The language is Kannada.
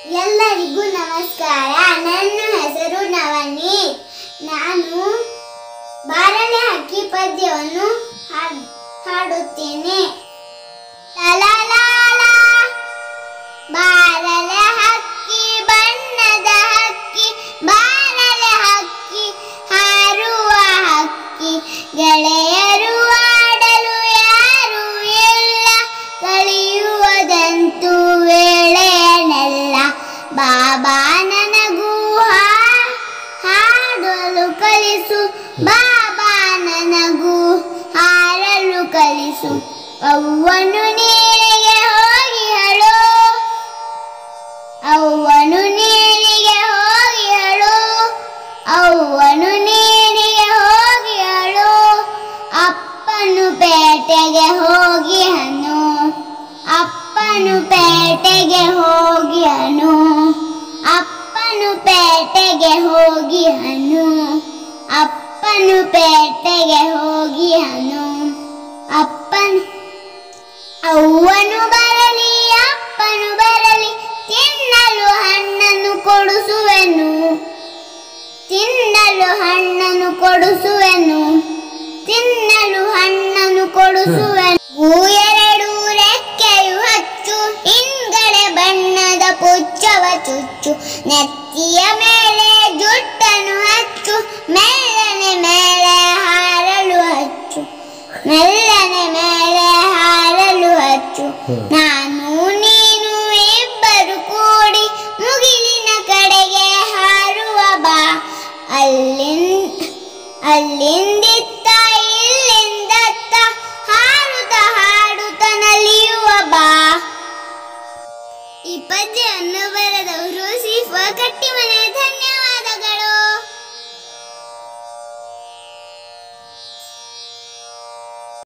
ಎಲ್ಲರಿಗೂ ನಮಸ್ಕಾರ. ನನ್ನ ಹೆಸರು ನವನೀತ್. ನಾನು ಬಾರಲೆ ಹಕ್ಕಿ ಪದ್ಯವನ್ನು ಹಾಡುತ್ತೇನೆ. ಬಾರಲೆ ಹಕ್ಕಿ ಬಣ್ಣದ ಹಕ್ಕಿ, ಬಾರಲೆ ಹಕ್ಕಿ ಹಾರುವ ಹಕ್ಕಿ, ಗೆಳೆಯರು ಆಡಲು ಯಾರು ಇಲ್ಲ, ಕಳೆಯುವುದಂತೂ ವೇಳೆಯನೆಲ್ಲ. ಬಾಬಾ ನನಗೂ ಹಾಡಲು ಕಲಿಸು, ಬಾಬಾ ನನಗೂ ಹಾಡಲು ಕಲಿಸು. ಅವ್ವನು ನೀರಿಗೆ ಹೋಗಿ ಹೇಳು, ಅವ್ವನು ನೀರಿಗೆ ಹೋಗಿ ಹೇಳು, ಅವ್ವನು ನೀರಿಗೆ ಹೋಗಿ ಹೇಳು. ಅಪ್ಪನು ಪೇಟೆಗೆ ಹೋಗಿ ಹನು, ಅಪ್ಪನು ಪೇಟೆಗೆ ಹೋಗಿ ಹನು, ಅಪ್ಪನು ಪೇಟೆಗೆ ಹೋಗಿ ಹನು, ಅಪ್ಪನು ಪೇಟೆಗೆ ಹೋಗಿ ಹನು. ಅಪ್ಪನು ಅವ್ವನು ಬರಲಿ ಅಪ್ಪನು ಬರಲಿ, ತಿನ್ನಲು ಹಣ್ಣನ್ನು ಕೊಡಿಸುವೆನು, ತಿನ್ನಲು ಹಣ್ಣನ್ನು ಕೊಡಿಸುವೆನು, ತಿನ್ನಲು ಹಣ್ಣನ್ನು ಕೊಡಿಸುವೆನು. ಎರಡು ರೆಕ್ಕೆಯು ಹಚ್ಚು, ಹಿಂಗಡೆ ಬಣ್ಣದ ಪುಚ್ಚವ ಚುಚ್ಚು, ನೆತ್ತಿಯ ಮೇಲೆ ಜುಟ್ಟನ್ನು ಹಚ್ಚು, ಮೆಲ್ಲನೆ ಮೇಲೆ ಹಾರಲು ಹಚ್ಚು, ಮೆಲ್ಲನೆ ಮೇಲೆ ಹಾರಲು ಹಚ್ಚು. ನಾನು ನೀನು ಇಬ್ಬರು ಕೂಡಿ ಮುಗಿಲಿನ ಕಡೆಗೆ ಹಾರುವ ಬಾ, ಅಲ್ಲಿಂದಿತ್ತ ಇಲ್ಲಿಂದತ್ತ ಹಾಡುತ್ತ ಹಾಡುತ್ತ ನಲಿಯುವ ಬಾ. ಈ ಪದ್ಯವನ್ನು ಬರೆದವರು ಸಿ.ಫ. ಕಟ್ಟಿ